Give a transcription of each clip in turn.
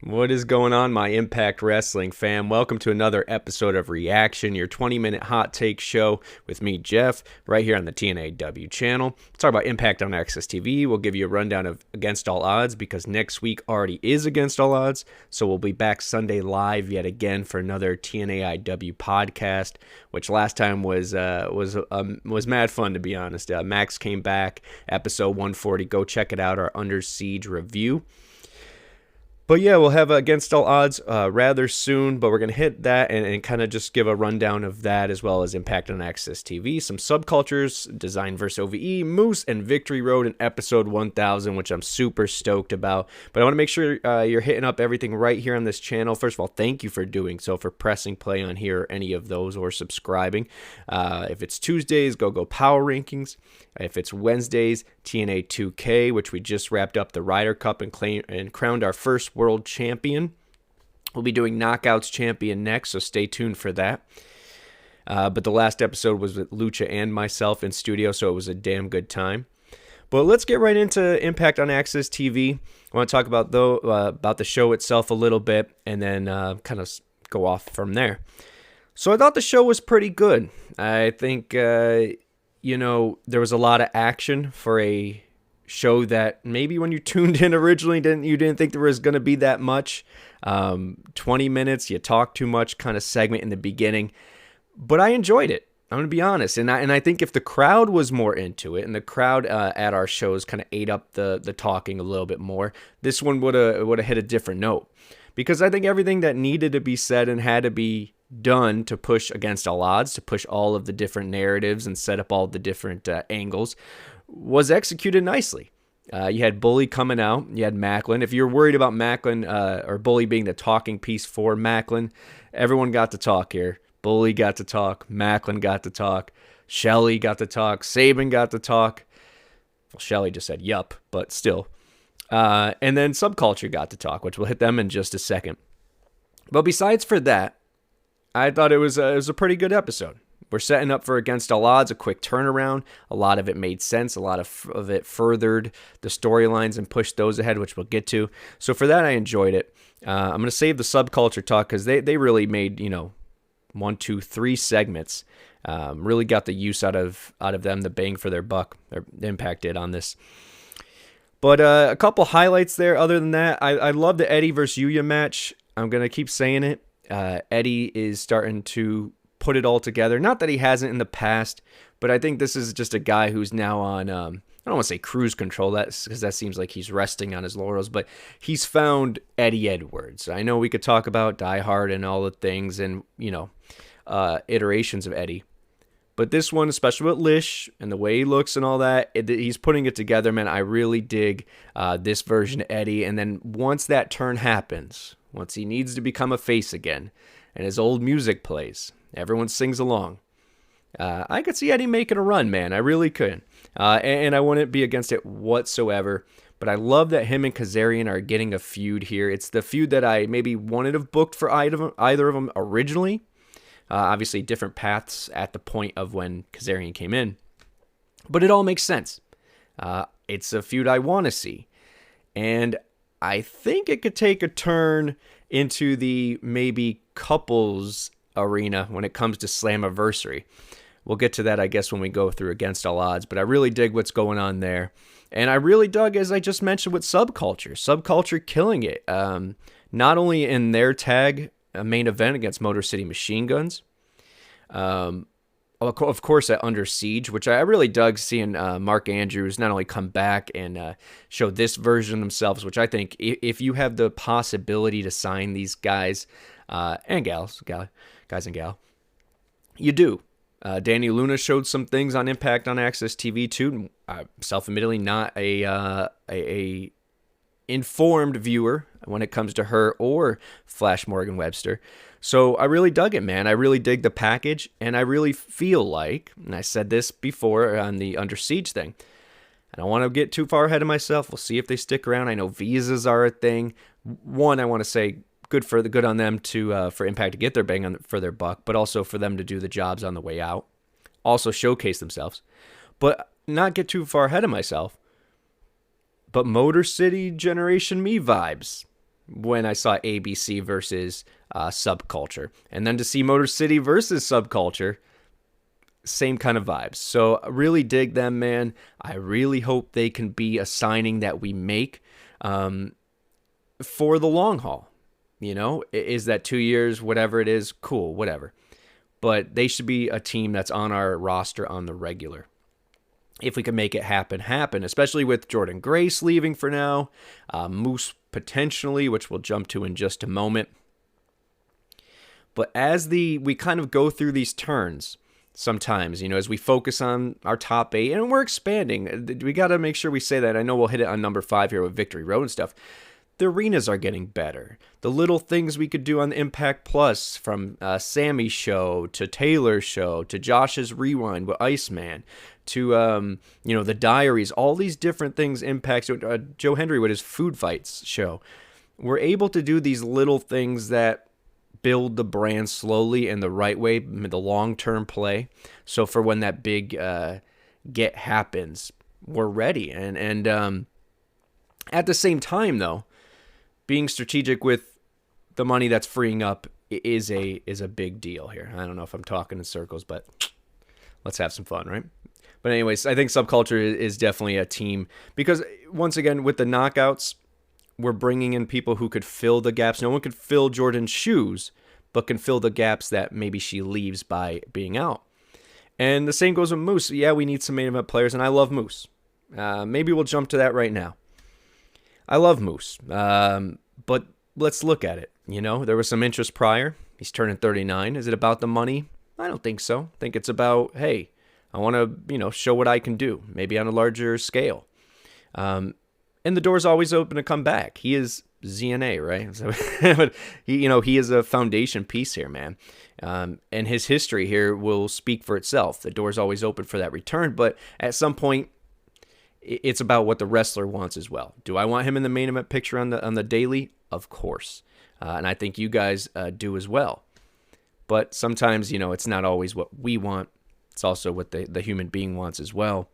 What is going on, my Impact Wrestling fam? Welcome to another episode of Reaction, your 20-minute hot take show with me, Geoff, right here on the TNAIW channel. Talk about Impact on Access TV. We'll give you a rundown of Against All Odds because next week already is Against All Odds. So we'll be back Sunday live yet again for another TNAIW podcast, which last time was mad fun, to be honest. Max came back, episode 140. Go check it out, our Under Siege review. But yeah, we'll have Against All Odds rather soon, but we're going to hit that and kind of just give a rundown of that, as well as Impact on Access TV, some Subcultures, Design vs. OVE, Moose, and Victory Road in episode 1000, which I'm super stoked about. But I want to make sure you're hitting up everything right here on this channel. First of all, thank you for doing so, for pressing play on here, or any of those, or subscribing. If it's Tuesdays, go Power Rankings. If it's Wednesdays, TNA 2K, which we just wrapped up the Ryder Cup and crowned our first world champion. We'll be doing Knockouts champion next, so stay tuned for that. But the last episode was with Lucha and myself in studio, so it was a damn good time. But let's get right into Impact on Access TV. I want to talk about the show itself a little bit, and then kind of go off from there. So I thought the show was pretty good. I think there was a lot of action for a show that maybe when you tuned in originally you didn't think there was going to be that much. 20 minutes, you talk too much kind of segment in the beginning, but I enjoyed it. I'm going to be honest, and I think if the crowd was more into it, and the crowd at our shows kind of ate up the talking a little bit more, this one would have hit a different note. Because I think everything that needed to be said and had to be done to push Against All Odds, to push all of the different narratives and set up all the different angles, was executed nicely. You had Bully coming out. You had Macklin. If you're worried about Macklin or Bully being the talking piece for Macklin, everyone got to talk here. Bully got to talk. Macklin got to talk. Shelley got to talk. Sabin got to talk. Well, Shelley just said yup, but still. And then Subculture got to talk, which we'll hit them in just a second. But besides for that, I thought it was a pretty good episode. We're setting up for Against All Odds, a quick turnaround. A lot of it made sense. A lot of it furthered the storylines and pushed those ahead, which we'll get to. So for that, I enjoyed it. I'm going to save the Subculture talk because they really made, 1, 2, 3 segments. Really got the use out of them, the bang for their buck. Their Impact did on this. But a couple highlights there. Other than that, I love the Eddie versus Yuya match. I'm going to keep saying it. Eddie is starting to put it all together. Not that he hasn't in the past, but I think this is just a guy who's now on, I don't want to say cruise control, because that seems like he's resting on his laurels, but he's found Eddie Edwards. I know we could talk about Die Hard and all the things and, iterations of Eddie. But this one, especially with Lish and the way he looks and all that, he's putting it together, man. I really dig this version of Eddie. And then once that turn happens, once he needs to become a face again, and his old music plays, everyone sings along, I could see Eddie making a run, man. I really could. And I wouldn't be against it whatsoever. But I love that him and Kazarian are getting a feud here. It's the feud that I maybe wanted to have booked for either of them originally. Obviously, different paths at the point of when Kazarian came in. But it all makes sense. It's a feud I want to see. And I think it could take a turn into the maybe couples arena when it comes to Slammiversary. We'll get to that, I guess, when we go through Against All Odds. But I really dig what's going on there. And I really dug, as I just mentioned, with Subculture. Subculture killing it. Not only in their tag a main event against Motor City Machine Guns. Of course, at Under Siege, which I really dug seeing Mark Andrews not only come back and show this version themselves, which I think if you have the possibility to sign these guys and guys and gal, you do. Danny Luna showed some things on Impact on Access TV too. Self-admittedly not a informed viewer when it comes to her or Flash Morgan Webster. So I really dug it, man. I really dig the package, and I really feel like, and I said this before on the Under Siege thing, I don't want to get too far ahead of myself. We'll see if they stick around. I know visas are a thing. One, I want to say good on them to for Impact to get their bang for their buck, but also for them to do the jobs on the way out. Also showcase themselves. But not get too far ahead of myself. But Motor City Generation Me vibes. when I saw ABC versus Subculture. And then to see Motor City versus Subculture, same kind of vibes. So I really dig them, man. I really hope they can be a signing that we make for the long haul. You know, is that 2 years, whatever it is, cool, whatever. But they should be a team that's on our roster on the regular. If we can make it happen, especially with Jordan Grace leaving for now, Moose potentially, which we'll jump to in just a moment. But as we kind of go through these turns, sometimes, you know, as we focus on our top 8, and we're expanding, we got to make sure we say that. I know we'll hit it on number 5 here with Victory Road and stuff. The arenas are getting better. The little things we could do on the Impact Plus, from Sammy's show to Taylor's show to Josh's Rewind with Iceman to you know, the Diaries, all these different things. Impact, Joe Hendry with his Food Fights show. We're able to do these little things that build the brand slowly in the right way, the long-term play. So for when that big get happens, we're ready. And at the same time, though, being strategic with the money that's freeing up is a big deal here. I don't know if I'm talking in circles, but let's have some fun, right? But anyways, I think Subculture is definitely a team because, once again, with the knockouts, we're bringing in people who could fill the gaps. No one could fill Jordan's shoes, but can fill the gaps that maybe she leaves by being out. And the same goes with Moose. Yeah, we need some main event players, and I love Moose. Maybe we'll jump to that right now. I love Moose, but let's look at it. You know, there was some interest prior. He's turning 39. Is it about the money? I don't think so. I think it's about, hey, I want to, you know, show what I can do, maybe on a larger scale. And the door's always open to come back. He is ZNA, right? So, but he is a foundation piece here, man. And his history here will speak for itself. The door's always open for that return, but at some point, it's about what the wrestler wants as well. Do I want him in the main event picture on the daily? Of course. And I think you guys do as well. But sometimes, you know, it's not always what we want. It's also what the human being wants as well.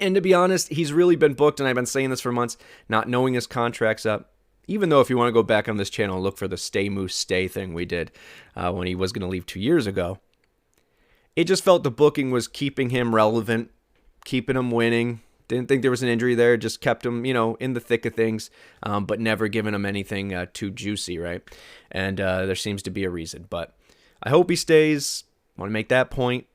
And to be honest, he's really been booked, and I've been saying this for months, not knowing his contract's up. Even though if you want to go back on this channel and look for the Stay Moose Stay thing we did when he was going to leave 2 years ago, it just felt the booking was keeping him relevant, keeping him winning. Didn't think there was an injury there, just kept him, you know, in the thick of things, but never giving him anything too juicy, right? And there seems to be a reason. But I hope he stays. I want to make that point.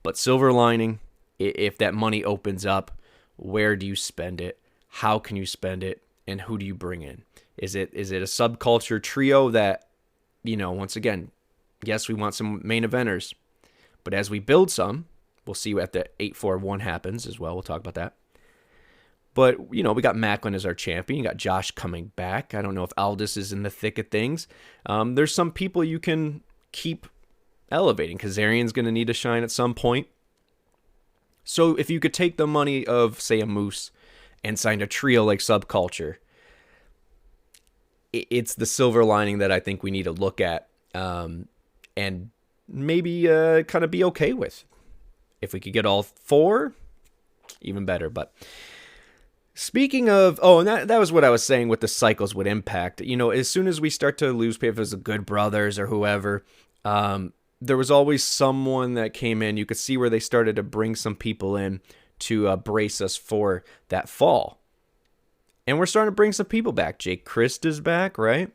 But silver lining, if that money opens up, where do you spend it? How can you spend it? And who do you bring in? Is it a Subculture trio that, you know, once again, yes, we want some main eventers, but as we build some, we'll see what the 841 happens as well. We'll talk about that. But, you know, we got Macklin as our champion. You got Josh coming back. I don't know if Aldis is in the thick of things. There's some people you can keep elevating. Kazarian's going to need to shine at some point. So if you could take the money of, say, a Moose and sign a trio like Subculture, it's the silver lining that I think we need to look at and maybe kind of be okay with. If we could get all 4, even better. But speaking of, and that was what I was saying with the cycles with Impact. You know, as soon as we start to lose people, if it was the Good Brothers or whoever, there was always someone that came in. You could see where they started to bring some people in to brace us for that fall. And we're starting to bring some people back. Jake Crist is back, right?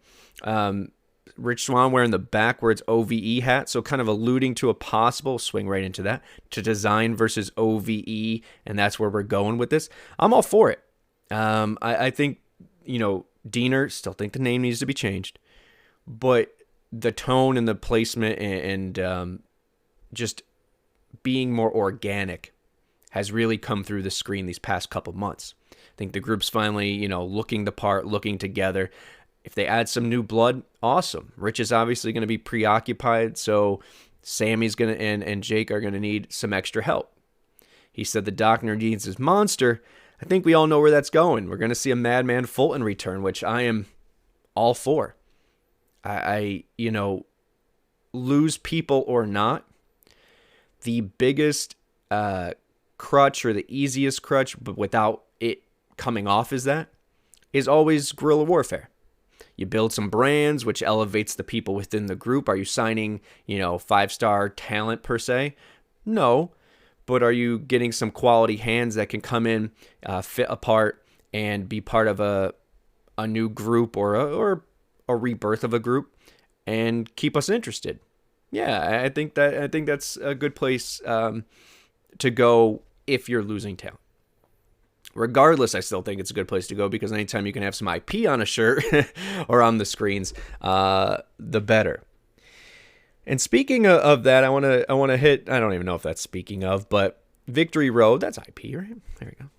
Rich Swann wearing the backwards OVE hat, so kind of alluding to a possible, swing right into that, to design versus OVE, and that's where we're going with this. I'm all for it. I think, you know, Diener, still think the name needs to be changed, but the tone and the placement and just being more organic has really come through the screen these past couple months. I think the group's finally, you know, looking the part, looking together. If they add some new blood, awesome. Rich is obviously going to be preoccupied, so Sammy's going to and Jake are going to need some extra help. He said the Doctor needs his monster. I think we all know where that's going. We're going to see a Madman Fulton return, which I am all for. I you know, lose people or not, the biggest crutch or the easiest crutch, but without it coming off as that, is always guerrilla warfare. You build some brands, which elevates the people within the group. Are you signing, 5-star talent per se? No. But are you getting some quality hands that can come in, fit a part, and be part of a new group or a rebirth of a group and keep us interested? Yeah, I think that's a good place to go if you're losing talent. Regardless, I still think it's a good place to go because anytime you can have some IP on a shirt or on the screens, the better. And speaking of that, I want to hit, I don't even know if that's speaking of, but Victory Road, that's IP, right? There we go.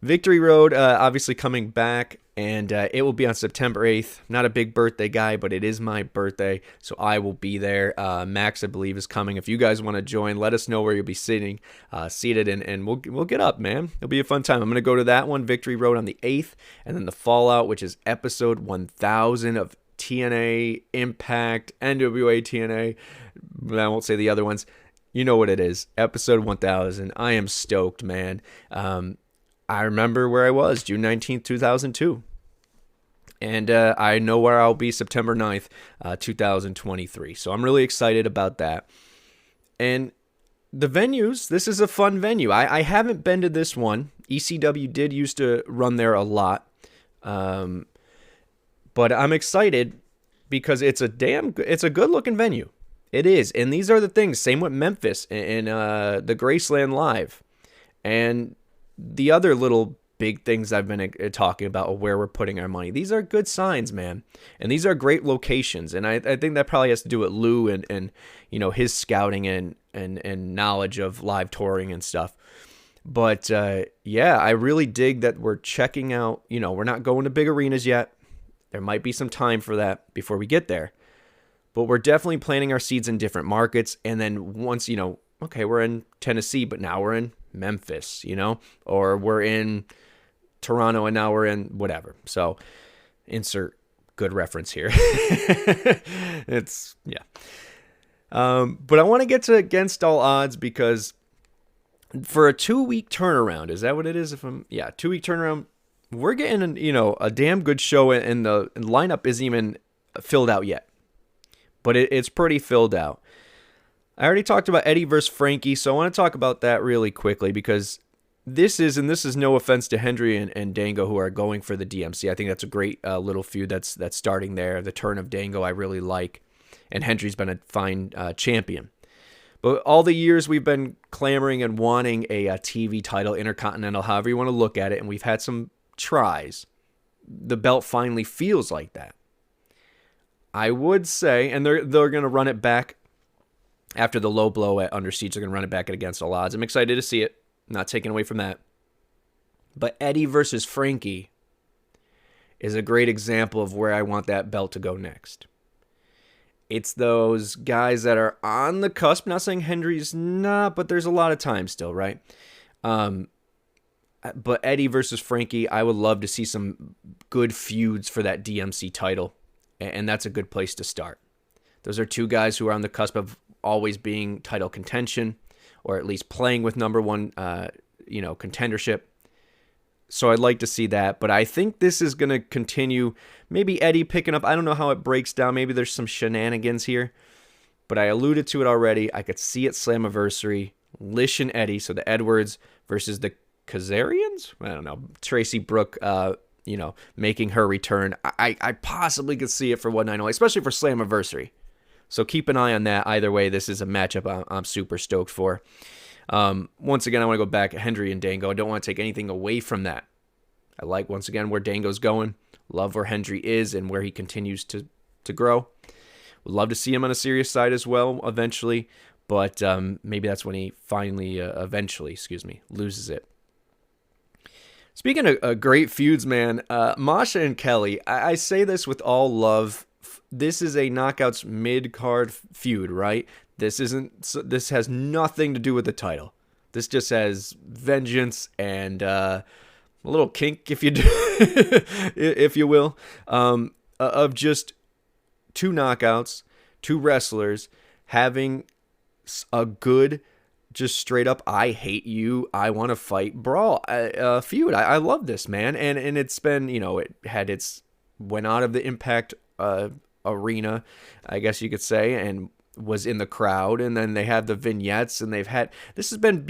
Victory Road, obviously coming back, and it will be on September 8th. Not a big birthday guy, but it is my birthday, so I will be there. Max, I believe, is coming. If you guys want to join, let us know where you'll be seated, and we'll get up, man. It'll be a fun time. I'm going to go to that one, Victory Road, on the 8th, and then the Fallout, which is episode 1000 of TNA, Impact, NWA TNA. I won't say the other ones. You know what it is. Episode 1000. I am stoked, man. I remember where I was, June 19th, 2002. And I know where I'll be September 9th, 2023. So I'm really excited about that. And the venues, this is a fun venue. I haven't been to this one. ECW did used to run there a lot. But I'm excited because it's a good looking venue. It is. And these are the things. Same with Memphis and the Graceland Live. And the other little big things I've been talking about where we're putting our money. These are good signs, man. And these are great locations. And I think that probably has to do with Lou and his scouting and knowledge of live touring and stuff. But yeah, I really dig that we're checking out, we're not going to big arenas yet. There might be some time for that before we get there. But we're definitely planting our seeds in different markets. And then once, okay, we're in Tennessee, but now we're in Memphis, or we're in Toronto and now we're in whatever. So insert good reference here. It's, yeah. But I want to get to Against All Odds because for a 2-week turnaround, is that what it is? 2-week turnaround, we're getting, a damn good show, and the lineup isn't even filled out yet, but it's pretty filled out. I already talked about Eddie versus Frankie, so I want to talk about that really quickly because this is no offense to Hendry and Dango who are going for the DMC. I think that's a great little feud that's starting there. The turn of Dango I really like, and Hendry's been a fine champion. But all the years we've been clamoring and wanting a TV title, Intercontinental, however you want to look at it, and we've had some tries. The belt finally feels like that. I would say, and they're going to run it back after the low blow at Under Siege. They're going to run it back at Against All Odds. I'm excited to see it. Not taken away from that. But Eddie versus Frankie is a great example of where I want that belt to go next. It's those guys that are on the cusp. Not saying Hendry's not, but there's a lot of time still, right? But Eddie versus Frankie, I would love to see some good feuds for that DMC title. And that's a good place to start. Those are two guys who are on the cusp of always being title contention, or at least playing with number one, contendership. So I'd like to see that, but I think this is going to continue. Maybe Eddie picking up. I don't know how it breaks down. Maybe there's some shenanigans here, but I alluded to it already. I could see it Slammiversary, Lish and Eddie. So the Edwards versus the Kazarians. I don't know. Tracy Brooke, making her return. I possibly could see it for 190, especially for Slammiversary. So keep an eye on that. Either way, this is a matchup I'm super stoked for. Once again, I want to go back at Hendry and Dango. I don't want to take anything away from that. I like, once again, where Dango's going. Love where Hendry is and where he continues to grow. Would love to see him on a serious side as well eventually, but maybe that's when he finally, eventually loses it. Speaking of great feuds, man, Masha and Kelly, I say this with all love. This is a Knockouts mid-card feud, right? This has nothing to do with the title. This just has vengeance and a little kink, if you do, if you will, of just two knockouts, two wrestlers having a good just straight up, I hate you, I want to fight brawl feud. I love this, man. And it's been, it had went out of the Impact arena, I guess you could say, and was in the crowd, and then they have the vignettes, and this has been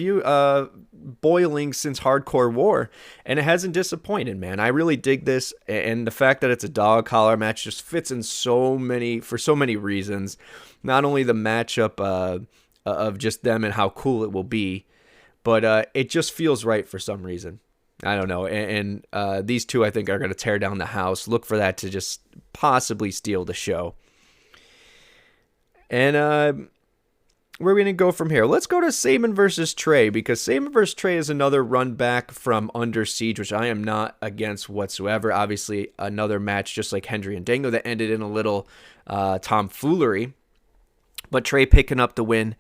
boiling since Hardcore War, and it hasn't disappointed, man. I really dig this, and the fact that it's a dog collar match just fits in for so many reasons. Not only the matchup of just them and how cool it will be, but it just feels right for some reason. I don't know, and these two I think are going to tear down the house. Look for that to just possibly steal the show. And where are we going to go from here? Let's go to Sabin versus Trey, because Sabin versus Trey is another run back from Under Siege, which I am not against whatsoever. Obviously, another match just like Hendry and Dango that ended in a little tomfoolery. But Trey picking up the win.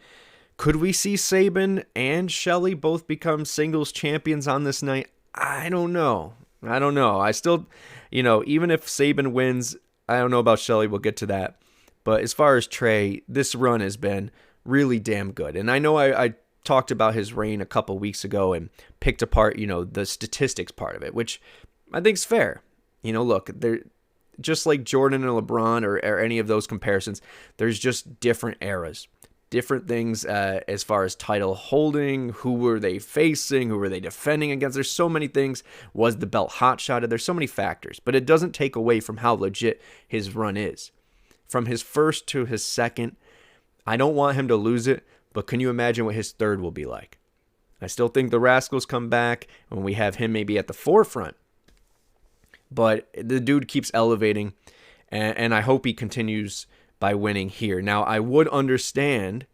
Could we see Sabin and Shelly both become singles champions on this night? I don't know. I still, even if Sabin wins, I don't know about Shelly. We'll get to that. But as far as Trey, this run has been really damn good. And I know I talked about his reign a couple weeks ago and picked apart, the statistics part of it, which I think is fair. Look, they're just like Jordan and LeBron or any of those comparisons, there's just different eras, different things as far as title holding, who were they facing, who were they defending against. There's so many things. Was the belt hot-shotted? There's so many factors, but it doesn't take away from how legit his run is. From his first to his second, I don't want him to lose it, but can you imagine what his third will be like? I still think the Rascals come back when we have him maybe at the forefront. But the dude keeps elevating, and I hope he continues by winning here. Now, I would understand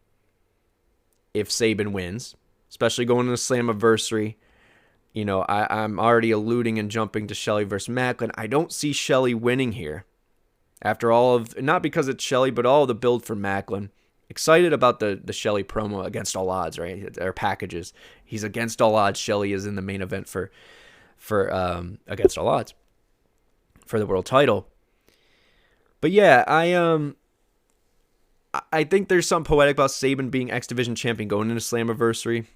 if Sabin wins, especially going to the Slammiversary. I'm already alluding and jumping to Shelly versus Macklin. I don't see Shelly winning here. After all of, not because it's Shelly, but all of the build for Macklin. Excited about the Shelly promo against all odds, right? Their packages. He's against all odds. Shelly is in the main event for against all odds for the world title. But yeah, I think there's something poetic about Sabin being X Division champion going into Slammiversary.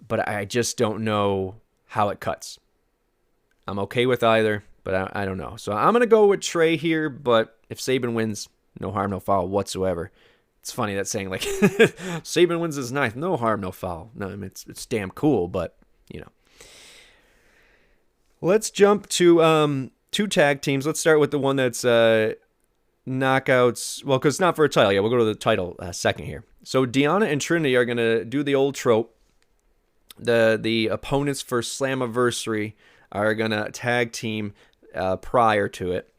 But I just don't know how it cuts. I'm okay with either. But I don't know. So I'm going to go with Trey here, but if Sabin wins, no harm, no foul whatsoever. It's funny that saying, like, Sabin wins his ninth, no harm, no foul. No, I mean, it's damn cool, but, Let's jump to two tag teams. Let's start with the one that's knockouts. Well, because it's not for a title. Yeah, we'll go to the title second here. So Deonna and Trinity are going to do the old trope. The opponents for Slammiversary are going to tag team prior to it.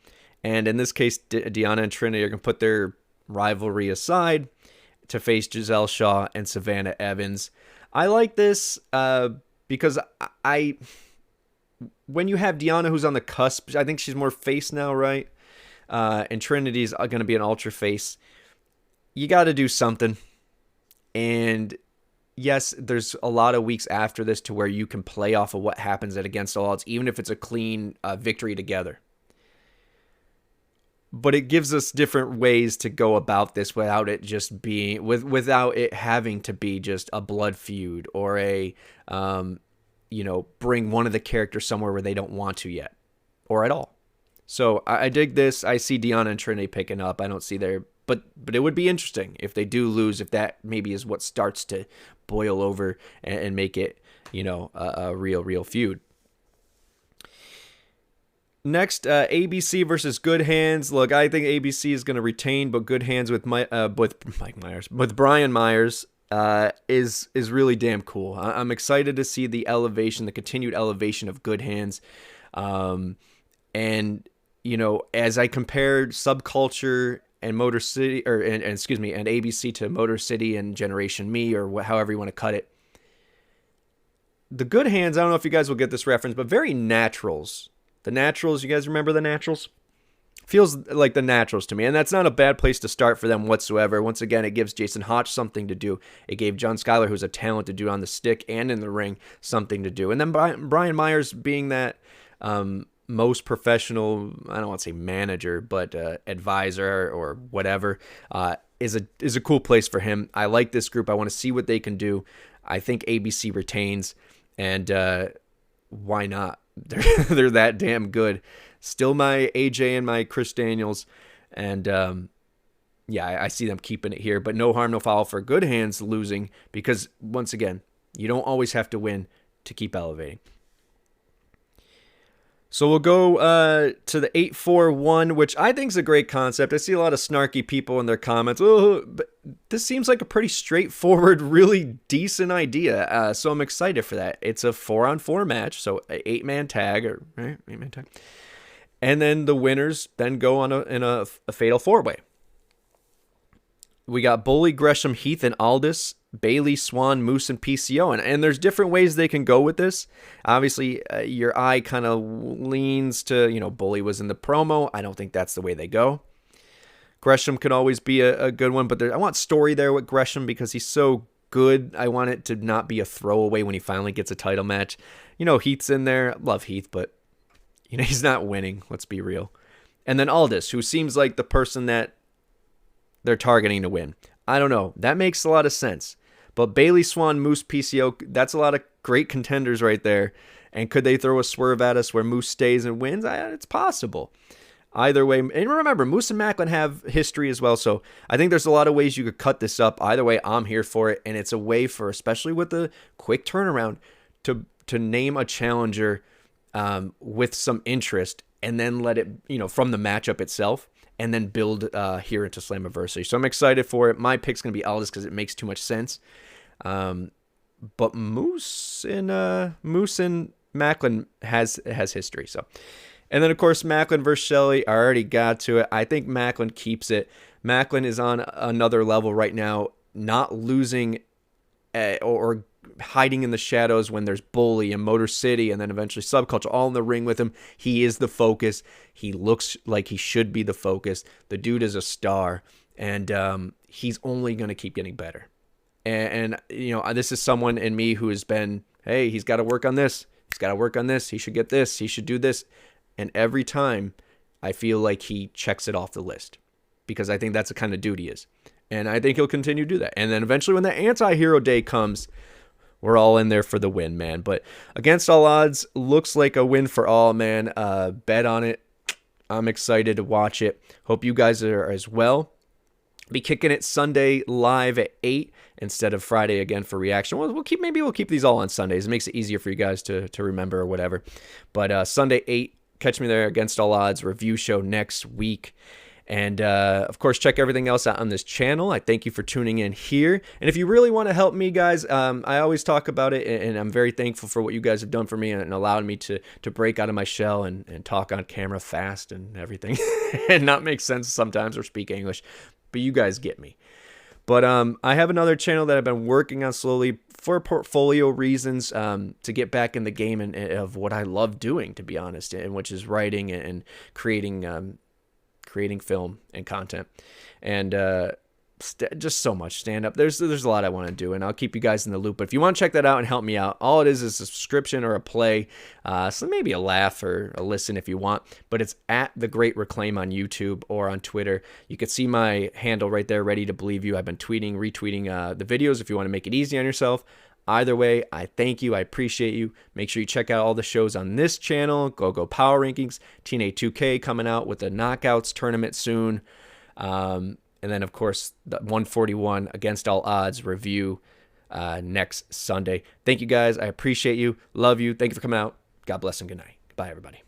And in this case, Deonna and Trinity are going to put their rivalry aside to face Giselle Shaw and Savannah Evans. I like this because when you have Deonna who's on the cusp, I think she's more face now, right? And Trinity's going to be an ultra face. You got to do something. And yes, there's a lot of weeks after this to where you can play off of what happens at Against All Odds, even if it's a clean victory together. But it gives us different ways to go about this without it just being, without it having to be just a blood feud or a, bring one of the characters somewhere where they don't want to yet or at all. So I dig this. I see Deonna and Trinity picking up. I don't see their, but it would be interesting if they do lose, if that maybe is what starts to boil over and make it, a real feud. Next, ABC versus Good Hands. Look, I think ABC is going to retain, but Good Hands with Brian Myers is really damn cool. I'm excited to see the continued elevation of Good Hands, and as I compared Subculture and Motor City, and ABC to Motor City and Generation Me, or however you want to cut it. The Good Hands, I don't know if you guys will get this reference, but very Naturals. The Naturals, you guys remember the Naturals? Feels like the Naturals to me, and that's not a bad place to start for them whatsoever. Once again, it gives Jason Hotch something to do. It gave John Schuyler, who's a talent to do on the stick and in the ring, something to do. And then Brian Myers being that most professional, I don't want to say manager, but advisor or whatever, is a cool place for him. I like this group. I want to see what they can do. I think ABC retains, and why not? They're that damn good. Still my AJ and my Chris Daniels, and I see them keeping it here. But no harm, no foul for Good Hands losing, because once again, you don't always have to win to keep elevating. So we'll go to the 841, which I think is a great concept. I see a lot of snarky people in their comments. Oh, but this seems like a pretty straightforward, really decent idea. So I'm excited for that. It's a 4-on-4 match, so an 8-man tag, right? 8-man tag. And then the winners then go on in a fatal 4-way. We got Bully, Gresham, Heath, and Aldis, Bailey, Swan, Moose, and PCO. And there's different ways they can go with this. Obviously, your eye kind of leans to, Bully was in the promo. I don't think that's the way they go. Gresham could always be a good one, but I want story there with Gresham because he's so good. I want it to not be a throwaway when he finally gets a title match. Heath's in there. Love Heath, but, he's not winning. Let's be real. And then Aldis, who seems like the person that they're targeting to win. I don't know. That makes a lot of sense. But Bailey, Swan, Moose, PCO, that's a lot of great contenders right there. And could they throw a swerve at us where Moose stays and wins? It's possible. Either way. And remember, Moose and Macklin have history as well. So I think there's a lot of ways you could cut this up. Either way, I'm here for it. And it's a way for, especially with the quick turnaround, to name a challenger with some interest and then let it, from the matchup itself, and then build here into Slammiversary. So I'm excited for it. My pick's going to be Aldis because it makes too much sense. But Moose and Macklin has history. So, and then of course Macklin versus Shelley. I already got to it. I think Macklin keeps it. Macklin is on another level right now, not losing or hiding in the shadows when there's Bully and Motor City and then eventually Subculture all in the ring with him. He is the focus. He looks like he should be the focus. The dude is a star, and he's only going to keep getting better. And this is someone in me who has been, hey, he's got to work on this. He's got to work on this. He should get this. He should do this. And every time I feel like he checks it off the list because I think that's the kind of dude he is. And I think he'll continue to do that. And then eventually when the anti-hero day comes, we're all in there for the win, man. But against all odds, looks like a win for all, man. Bet on it. I'm excited to watch it. Hope you guys are as well. Be kicking it Sunday live at 8 instead of Friday again for reaction. We'll keep these all on Sundays. It makes it easier for you guys to remember or whatever. But Sunday 8, catch me there. Against all odds review show next week. And, of course, check everything else out on this channel. I thank you for tuning in here. And if you really want to help me, guys, I always talk about it, and I'm very thankful for what you guys have done for me and allowed me to break out of my shell and talk on camera fast and everything and not make sense sometimes or speak English. But you guys get me. But I have another channel that I've been working on slowly for portfolio reasons to get back in the game of what I love doing, to be honest, and which is writing and creating film and content, and just so much stand-up. There's a lot I want to do, and I'll keep you guys in the loop. But if you want to check that out and help me out, all it is a subscription or a play, so maybe a laugh or a listen if you want. But it's at The Great Reclaim on YouTube or on Twitter. You can see my handle right there, Ready to Believe You. I've been retweeting the videos if you want to make it easy on yourself. Either way, I thank you. I appreciate you. Make sure you check out all the shows on this channel. Go Power Rankings. TNA 2K coming out with the Knockouts tournament soon. And then, of course, the 141 Against All Odds review next Sunday. Thank you, guys. I appreciate you. Love you. Thank you for coming out. God bless and good night. Goodbye, everybody.